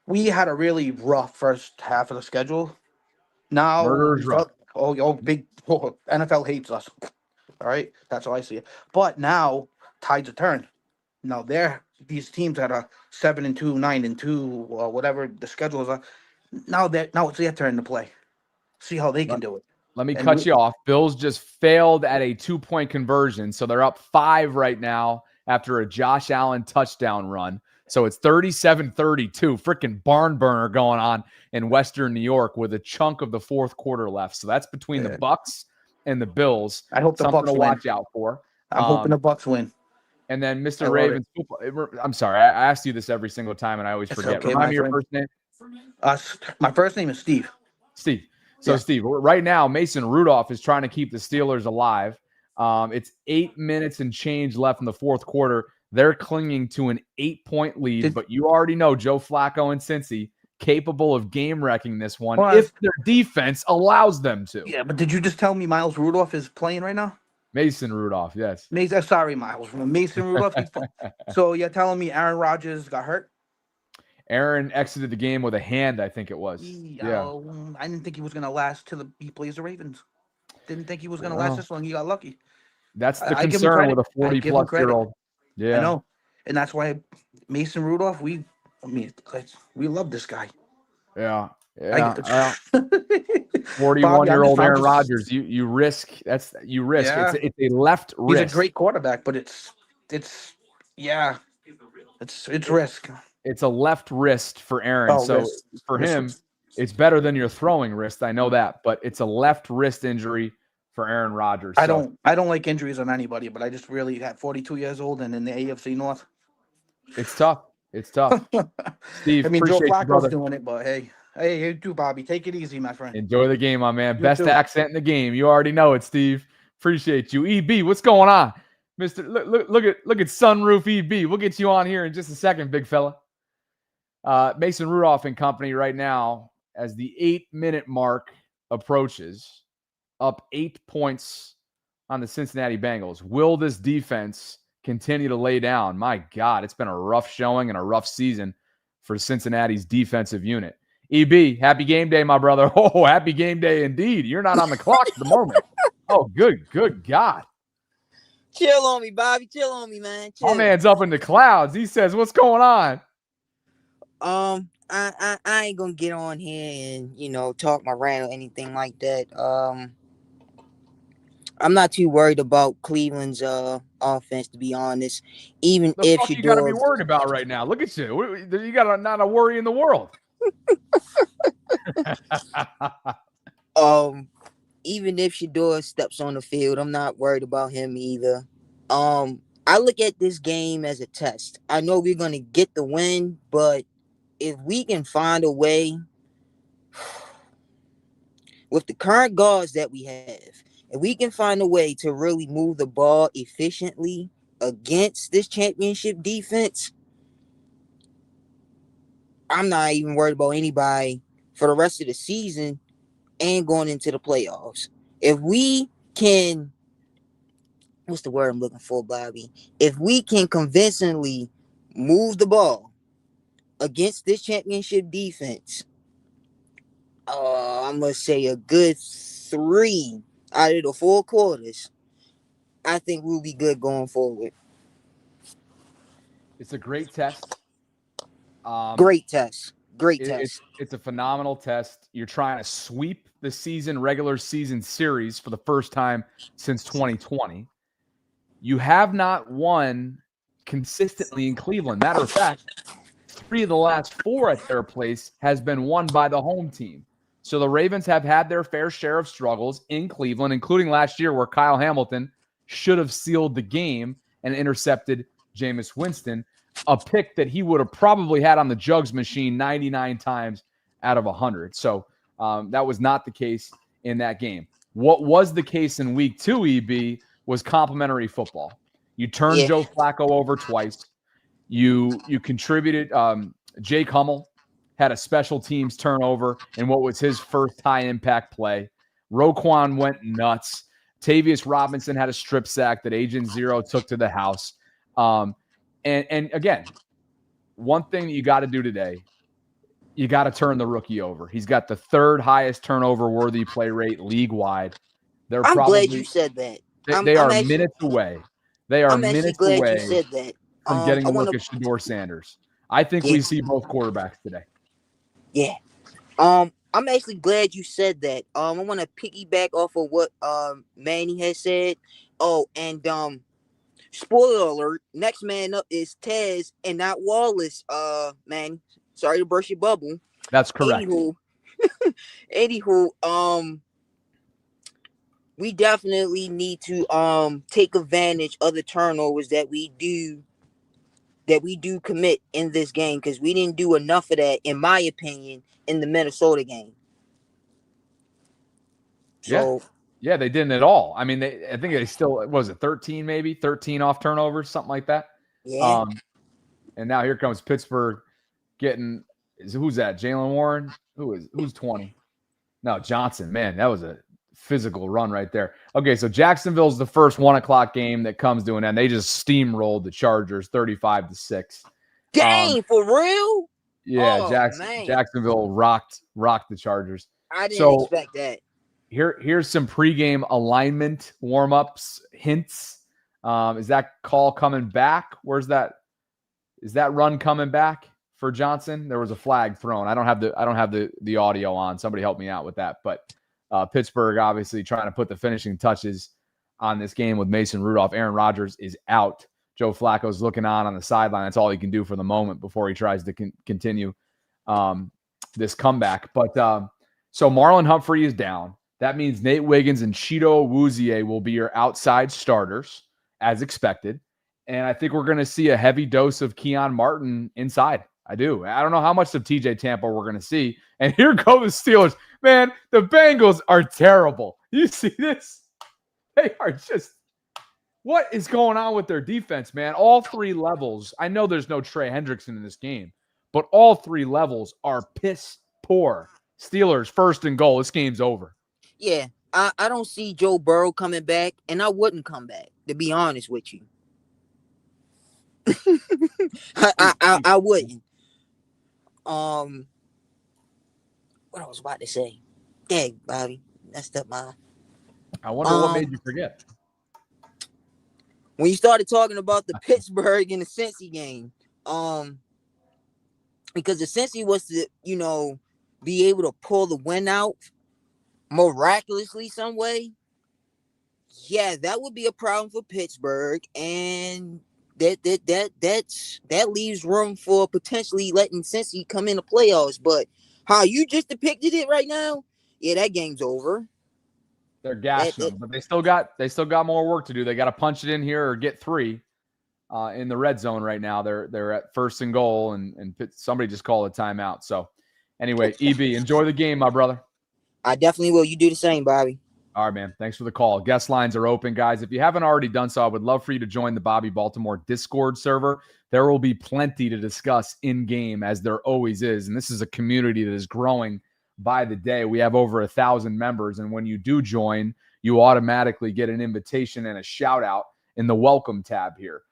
We had a really rough first half of the schedule. Now, NFL hates us. All right, that's how I see it. But now tides are turned. Now these teams that are 7-2, 9-2, or whatever the schedules are. Now it's their turn to play. See how they can do it. Let me cut you off. Bills just failed at a 2-point conversion, so they're up 5 right now after a Josh Allen touchdown run. So it's 37-32. Freaking barn burner going on in Western New York with a chunk of the fourth quarter left. So that's between the Bucks and the Bills. I hope the Bucks win. Watch out for. I'm hoping the Bucks win. And then Mr. Ravens football. I'm sorry, I ask you this every single time, and I always forget. Okay, Remind me your first name. My first name is Steve. Steve. So, Yeah. Steve, right now, Mason Rudolph is trying to keep the Steelers alive. It's 8 minutes and change left in the fourth quarter. They're clinging to an 8-point lead, but you already know Joe Flacco and Cincy capable of game-wrecking this one if their defense allows them to. Yeah, but did you just tell me Miles Rudolph is playing right now? Mason Rudolph, yes. Sorry, Miles. Mason Rudolph. So you're telling me Aaron Rodgers got hurt? Aaron exited the game with a hand, I think it was. Yeah. I didn't think he was going to last till he plays the Ravens. Didn't think he was going to last this long. He got lucky. That's the I give him concern with a credit. I give him credit. 40-plus-year-old. Yeah. I know. And that's why Mason Rudolph, we love this guy. Yeah. Yeah. 41-year-old Aaron Rodgers. You risk. You risk. Yeah. It's a left wrist. He's a great quarterback, but it's risk. It's a left wrist for Aaron. For him, it's better than your throwing wrist. I know that, but it's a left wrist injury for Aaron Rodgers. I don't like injuries on anybody, but I just really at 42 years old and in the AFC North. It's tough. It's tough. Steve, I mean, Joe appreciate you, Flacco's brother. doing it, but hey, you too, Bobby. Take it easy, my friend. Enjoy the game, my man. You Best too. accent in the game. You already know it, Steve. Appreciate you. EB, what's going on? Mr. Look at Sunroof EB. We'll get you on here in just a second, big fella. Mason Rudolph and company right now, as the 8-minute mark approaches, up 8 points on the Cincinnati Bengals. Will this defense continue to lay down? My God, it's been a rough showing and a rough season for Cincinnati's defensive unit. EB, happy game day, my brother. Oh, happy game day indeed. You're not on the clock at the moment. Oh, good God. Chill on me, Bobby. Chill on me, man. Chill. My man's up in the clouds. He says, what's going on? I ain't gonna get on here and talk my rant or anything like that. I'm not too worried about Cleveland's offense, to be honest. Even The if fuck you you gotta be worried about right now? Look at you. You got not a worry in the world. even if Shador steps on the field, I'm not worried about him either. I look at this game as a test. I know we're gonna get the win, but if we can find a way with the current guards that we have, if we can find a way to really move the ball efficiently against this championship defense, I'm not even worried about anybody for the rest of the season and going into the playoffs. If we can, what's the word I'm looking for, Bobby? If we can convincingly move the ball against this championship defense, I'm going to say a good 3 out of the 4 quarters, I think we'll be good going forward. It's a great test. Great test. Great test. It's a phenomenal test. You're trying to sweep the regular season series for the first time since 2020. You have not won consistently in Cleveland. Matter of fact, 3 of the last 4 at their place has been won by the home team. So the Ravens have had their fair share of struggles in Cleveland, including last year where Kyle Hamilton should have sealed the game and intercepted Jameis Winston, a pick that he would have probably had on the jugs machine 99 times out of 100. So that was not the case in that game. What was the case in week 2, EB, was complimentary football. You turned Joe Flacco over twice. You contributed. Jake Hummel had a special teams turnover in what was his first high-impact play. Roquan went nuts. Tavius Robinson had a strip sack that Agent Zero took to the house. And again, one thing that you got to do today, you got to turn the rookie over. He's got the 3rd highest turnover-worthy play rate league-wide. I'm glad you said that. They are minutes away. They are minutes away you said that. from getting a look at Shador Sanders. I think we see both quarterbacks today. Yeah. I'm actually glad you said that. I want to piggyback off of what Manny has said. Oh, and spoiler alert, next man up is Tez and not Wallace. Manny, sorry to burst your bubble. That's correct. Anywho, we definitely need to take advantage of the turnovers that we do commit in this game, because we didn't do enough of that, in my opinion, in the Minnesota game. So Yeah, they didn't at all. I mean, I think they still, what was it 13 maybe 13 off turnovers, something like that. yeah, And now here comes Pittsburgh getting who's that? Jalen Warren? Who's 20? No, Johnson. Man, that was a physical run right there. Okay, so Jacksonville's the first 1:00 game that comes to an end. They just steamrolled the Chargers 35-6. dang, for real? Yeah, Oh man, Jacksonville rocked the Chargers. I didn't So expect that. here's some pregame alignment warm-ups hints. Is that call coming back? Where's that? Is that run coming back for Johnson? There was a flag thrown. I don't have the audio on. Somebody help me out with that. But Pittsburgh obviously trying to put the finishing touches on this game with Mason Rudolph. Aaron Rodgers is out. Joe Flacco's looking on the sideline. That's all he can do for the moment before he tries to continue this comeback. But so Marlon Humphrey is down. That means Nate Wiggins and Cheeto Awuzie will be your outside starters, as expected. And I think we're going to see a heavy dose of Keon Martin inside. I do. I don't know how much of TJ Tampa we're going to see. And here go the Steelers. Man, the Bengals are terrible. You see this? They are just – what is going on with their defense, man? All three levels. I know there's no Trey Hendrickson in this game, but all three levels are piss poor. Steelers, 1st and goal. This game's over. Yeah, I don't see Joe Burrow coming back, and I wouldn't come back, to be honest with you. I wouldn't. What I was about to say. Dang, Bobby. Messed up my. I wonder what made you forget. When you started talking about the Pittsburgh and the Cincy game, because the Cincy was to, be able to pull the win out miraculously some way. Yeah, that would be a problem for Pittsburgh, and that leaves room for potentially letting Cincy come in the playoffs. But how you just depicted it right now, yeah, that game's over. They're gashing them, but they still got more work to do. They got to punch it in here or get 3 in the red zone right now. They're at 1st and goal, and somebody just called a timeout. So anyway, EB, enjoy the game, my brother. I definitely will. You do the same, Bobby. All right, man. Thanks for the call. Guest lines are open, guys. If you haven't already done so, I would love for you to join the Bobby Baltimore Discord server. There will be plenty to discuss in-game, as there always is. And this is a community that is growing by the day. We have over 1,000 members. And when you do join, you automatically get an invitation and a shout-out in the welcome tab here.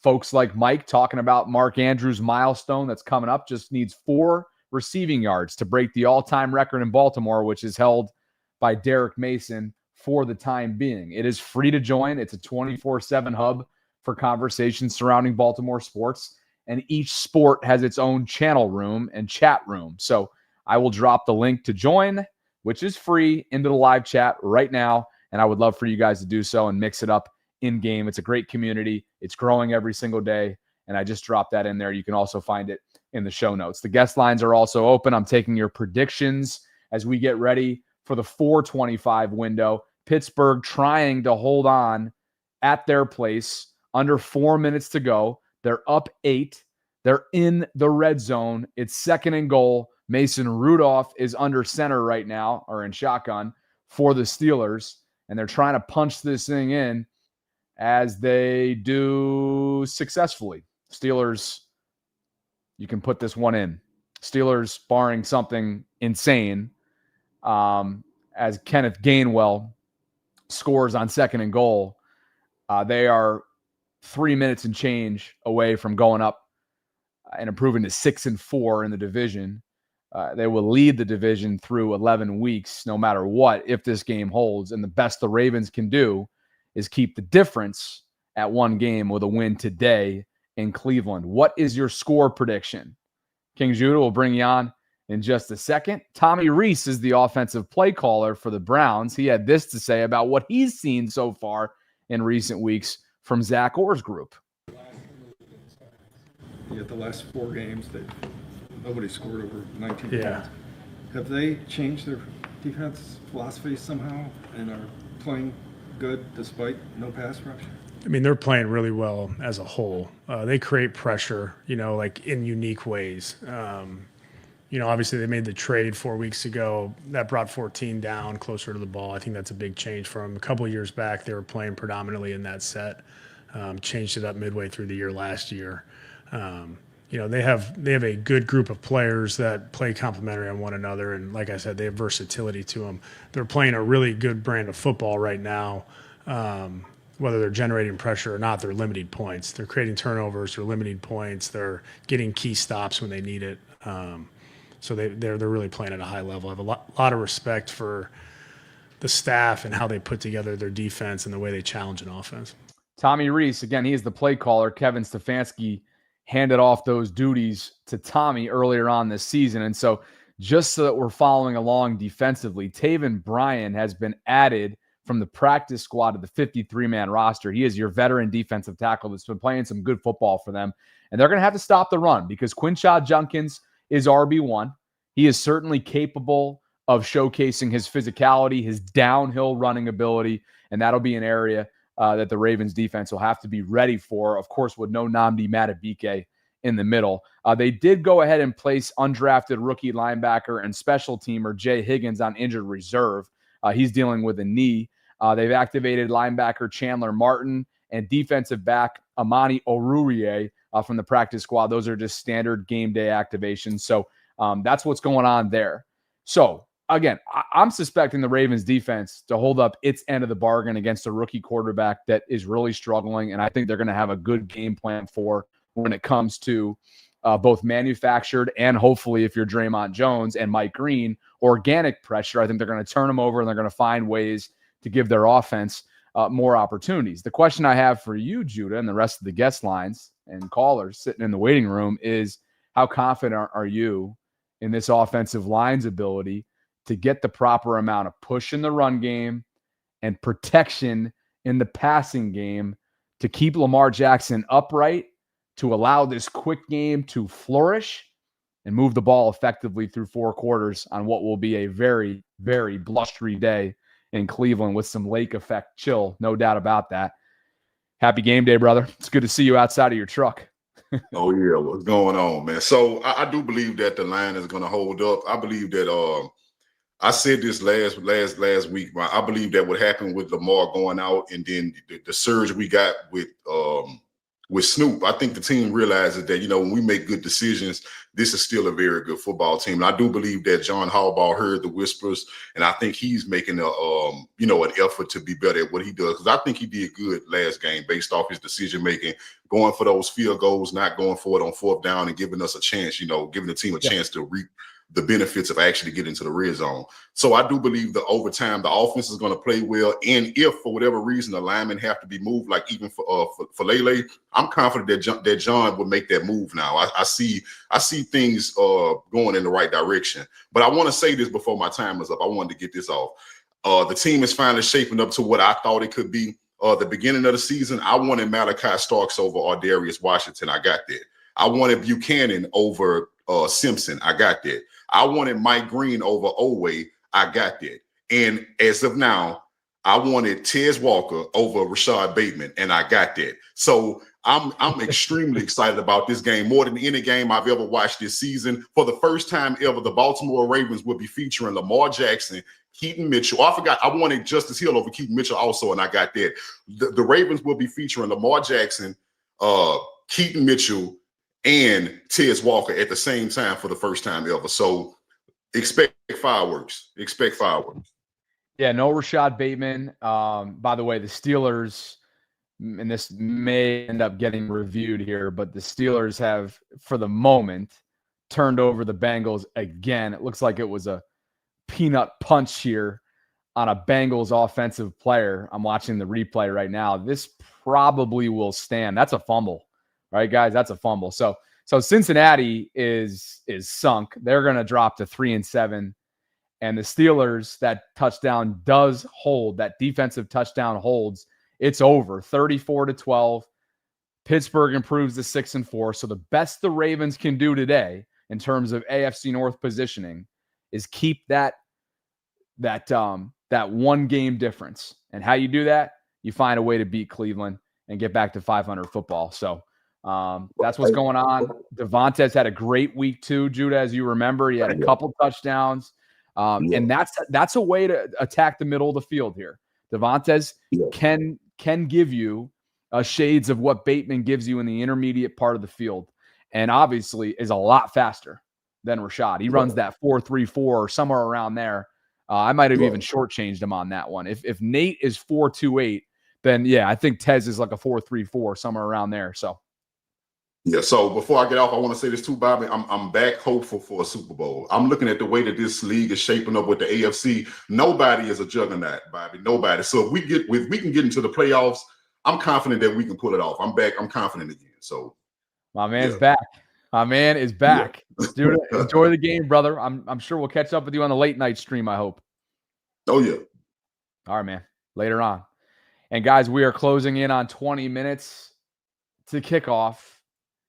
Folks like Mike talking about Mark Andrews' milestone that's coming up, just needs 4 receiving yards to break the all-time record in Baltimore, which is held by Derek Mason for the time being. It is free to join. It's a 24/7 hub for conversations surrounding Baltimore sports, and each sport has its own channel room and chat room. So I will drop the link to join, which is free, into the live chat right now, and I would love for you guys to do so and mix it up in-game. It's a great community. It's growing every single day, and I just dropped that in there. You can also find it in the show notes. The guest lines are also open. I'm taking your predictions as we get ready for the 4:25 window. Pittsburgh trying to hold on at their place. Under 4 minutes to go. They're up 8. They're in the red zone. It's 2nd and goal. Mason Rudolph is under center right now, or in shotgun, for the Steelers. And they're trying to punch this thing in, as they do successfully. Steelers, you can put this one in. Steelers, barring something insane, as Kenneth Gainwell scores on 2nd and goal, they are 3 minutes and change away from going up and improving to 6-4 in the division. They will lead the division through 11 weeks, no matter what, if this game holds. And the best the Ravens can do is keep the difference at 1 game with a win today in Cleveland. What is your score prediction? King Judah will bring you on in just a second. Tommy Reese is the offensive play caller for the Browns. He had this to say about what he's seen so far in recent weeks from Zach Orr's group. Yeah, the last 4 games, nobody scored over 19 points. Have they changed their defense philosophy somehow and are playing good despite no pass rush? I mean, they're playing really well as a whole. They create pressure, like in unique ways. Obviously they made the trade 4 weeks ago that brought 14 down closer to the ball. I think that's a big change from a couple of years back. They were playing predominantly in that set. Changed it up midway through the year last year. They have a good group of players that play complementary on one another, and like I said, they have versatility to them. They're playing a really good brand of football right now. Whether they're generating pressure or not, they're limiting points. They're creating turnovers. They're limiting points. They're getting key stops when they need it. So they're really playing at a high level. I have a lot of respect for the staff and how they put together their defense and the way they challenge an offense. Tommy Reese, again, he is the play caller. Kevin Stefanski handed off those duties to Tommy earlier on this season. And so just so that we're following along defensively, Taven Bryan has been added from the practice squad to the 53-man roster. He is your veteran defensive tackle that's been playing some good football for them. And they're going to have to stop the run because Quinshad Junkins is RB1. He is certainly capable of showcasing his physicality, his downhill running ability, and that'll be an area that the Ravens defense will have to be ready for, of course, with no Nnamdi Madubuike in the middle. They did go ahead and place undrafted rookie linebacker and special teamer Jay Higgins on injured reserve. He's dealing with a knee. They've activated linebacker Chandler Martin and defensive back Amani Orurie from the practice squad. Those are just standard game day activations. So that's what's going on there. So again, I'm suspecting the Ravens defense to hold up its end of the bargain against a rookie quarterback that is really struggling. And I think they're going to have a good game plan for when it comes to both manufactured and hopefully, if you're Draymond Jones and Mike Green, organic pressure. I think they're going to turn them over and they're going to find ways to give their offense more opportunities. The question I have for you, Judah, and the rest of the guest lines and callers sitting in the waiting room is how confident are you in this offensive line's ability to get the proper amount of push in the run game and protection in the passing game to keep Lamar Jackson upright, to allow this quick game to flourish and move the ball effectively through 4 quarters on what will be a very, very blustery day in Cleveland with some lake effect chill, no doubt about that. Happy game day, brother. It's good to see you outside of your truck. Oh, yeah. What's going on, man? So I do believe that the line is going to hold up. I believe that I said this last week. I believe that what happened with Lamar going out and then the surge we got with Snoop, I think the team realizes that, when we make good decisions, this is still a very good football team. And I do believe that John Harbaugh heard the whispers, and I think he's making an effort to be better at what he does. Because I think he did good last game based off his decision making, going for those field goals, not going for it on 4th down, and giving us a chance, giving the team a chance to reap the benefits of actually getting to the red zone. So I do believe that over time the offense is going to play well. And if for whatever reason the linemen have to be moved, like even for Lele, I'm confident that John will make that move now. I see things going in the right direction. But I want to say this before my time is up. I wanted to get this off. The team is finally shaping up to what I thought it could be. The beginning of the season, I wanted Malachi Starks over Ardarius Washington. I got that. I wanted Buchanan over Simpson. I got that. I wanted Mike Green over Oweh. I got that. And as of now, I wanted Tez Walker over Rashad Bateman, and I got that. So I'm extremely excited about this game, more than any game I've ever watched this season. For the first time ever, the Baltimore Ravens will be featuring Lamar Jackson, Keaton Mitchell. I forgot, I wanted Justice Hill over Keaton Mitchell also, and I got that. The Ravens will be featuring Lamar Jackson, Keaton Mitchell, and Tez Walker at the same time for the first time ever. So expect fireworks. Expect fireworks. Yeah, no Rashad Bateman. By the way, the Steelers, and this may end up getting reviewed here, but the Steelers have, for the moment, turned over the Bengals again. It looks like it was a peanut punch here on a Bengals offensive player. I'm watching the replay right now. This probably will stand. That's a fumble. Right, guys, that's a fumble. So Cincinnati is sunk. They're going to drop to 3-7. And the Steelers, that touchdown does hold. That defensive touchdown holds. It's over, 34-12. Pittsburgh improves to 6-4. So the best the Ravens can do today in terms of AFC North positioning is keep that one game difference. And how you do that? You find a way to beat Cleveland and get back to 500 football. So That's what's going on. Devontae's had a great week too, Judah, as you remember. He had a couple touchdowns. And that's a way to attack the middle of the field here. Devontae's can give you shades of what Bateman gives you in the intermediate part of the field, and obviously is a lot faster than Rashad. He runs that 4.34 or somewhere around there. I might have even shortchanged him on that one. If Nate is 4.28, then yeah, I think Tez is like a 4.34 somewhere around there. So. Yeah, so before I get off, I want to say this too, Bobby. I'm back hopeful for a Super Bowl. I'm looking at the way that this league is shaping up with the AFC. Nobody is a juggernaut, Bobby. Nobody. So if we can get into the playoffs, I'm confident that we can pull it off. I'm back. I'm confident again. So my man's back. My man is back. Dude, enjoy the game, brother. I'm sure we'll catch up with you on the late night stream, I hope. Oh, yeah. All right, man. Later on. And guys, we are closing in on 20 minutes to kick off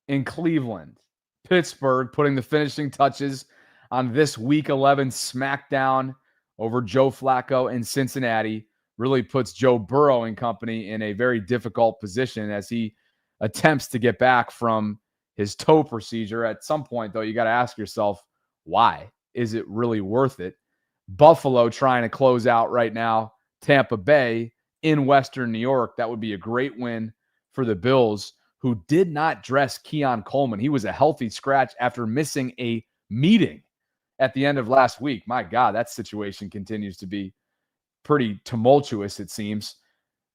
in Cleveland. Pittsburgh putting the finishing touches on this Week 11 smackdown over Joe Flacco in Cincinnati. Really puts Joe Burrow and company in a very difficult position as he attempts to get back from his toe procedure. At some point, though, you got to ask yourself, why? Is it really worth it? Buffalo trying to close out right now Tampa Bay in Western New York. That would be a great win for the Bills, who did not dress Keon Coleman. He was a healthy scratch after missing a meeting at the end of last week. My God, that situation continues to be pretty tumultuous, it seems.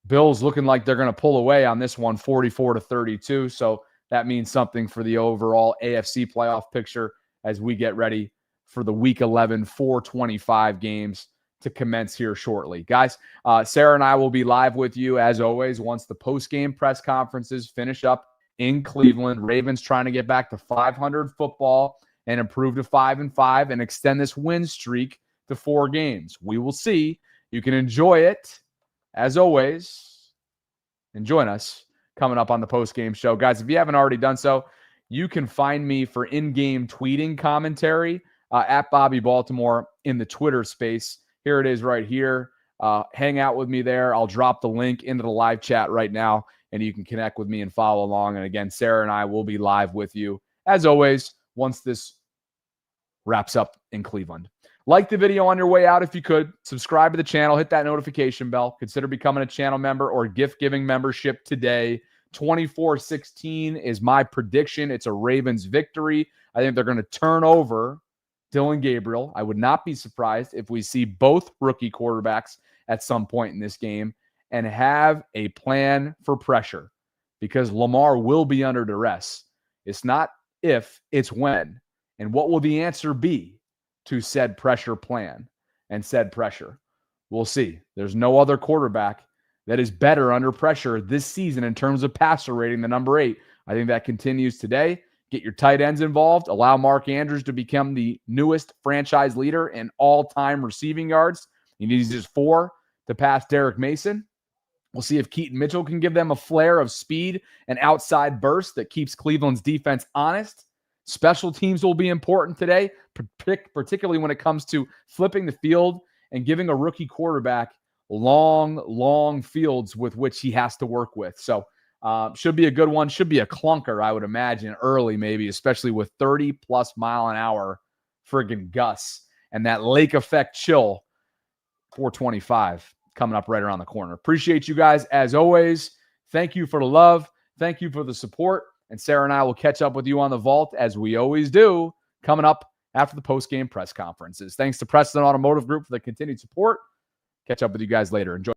Bills looking like they're going to pull away on this one, 44-32. So that means something for the overall AFC playoff picture as we get ready for the Week 11 425 games to commence here shortly. Guys, Sarah and I will be live with you, as always, once the post-game press conferences finish up in Cleveland. Ravens trying to get back to 500 football and improve to 5-5 and extend this win streak to 4 games. We will see. You can enjoy it, as always, and join us coming up on the post-game show. Guys, if you haven't already done so, you can find me for in-game tweeting commentary at Bobby Baltimore in the Twitter space. Here it is right here. Hang out with me there. I'll drop the link into the live chat right now, and you can connect with me and follow along. And again, Sarah and I will be live with you, as always, once this wraps up in Cleveland. Like the video on your way out if you could. Subscribe to the channel. Hit that notification bell. Consider becoming a channel member or gift-giving membership today. 24-16 is my prediction. It's a Ravens victory. I think they're going to turn over Dylan Gabriel. I would not be surprised if we see both rookie quarterbacks at some point in this game and have a plan for pressure, because Lamar will be under duress. It's not if, it's when. And what will the answer be to said pressure plan and said pressure? We'll see. There's no other quarterback that is better under pressure this season in terms of passer rating than number 8. I think that continues today. Get your tight ends involved. Allow Mark Andrews to become the newest franchise leader in all-time receiving yards. He needs just 4 to pass Derek Mason. We'll see if Keaton Mitchell can give them a flare of speed and outside burst that keeps Cleveland's defense honest. Special teams will be important today, particularly when it comes to flipping the field and giving a rookie quarterback long fields with which he has to work with. So should be a good one. Should be a clunker, I would imagine, early maybe, especially with 30-plus mile-an-hour friggin' gusts and that lake effect chill. 425 coming up right around the corner. Appreciate you guys as always. Thank you for the love. Thank you for the support. And Sarah and I will catch up with you on the vault, as we always do, coming up after the post-game press conferences. Thanks to Preston Automotive Group for the continued support. Catch up with you guys later. Enjoy.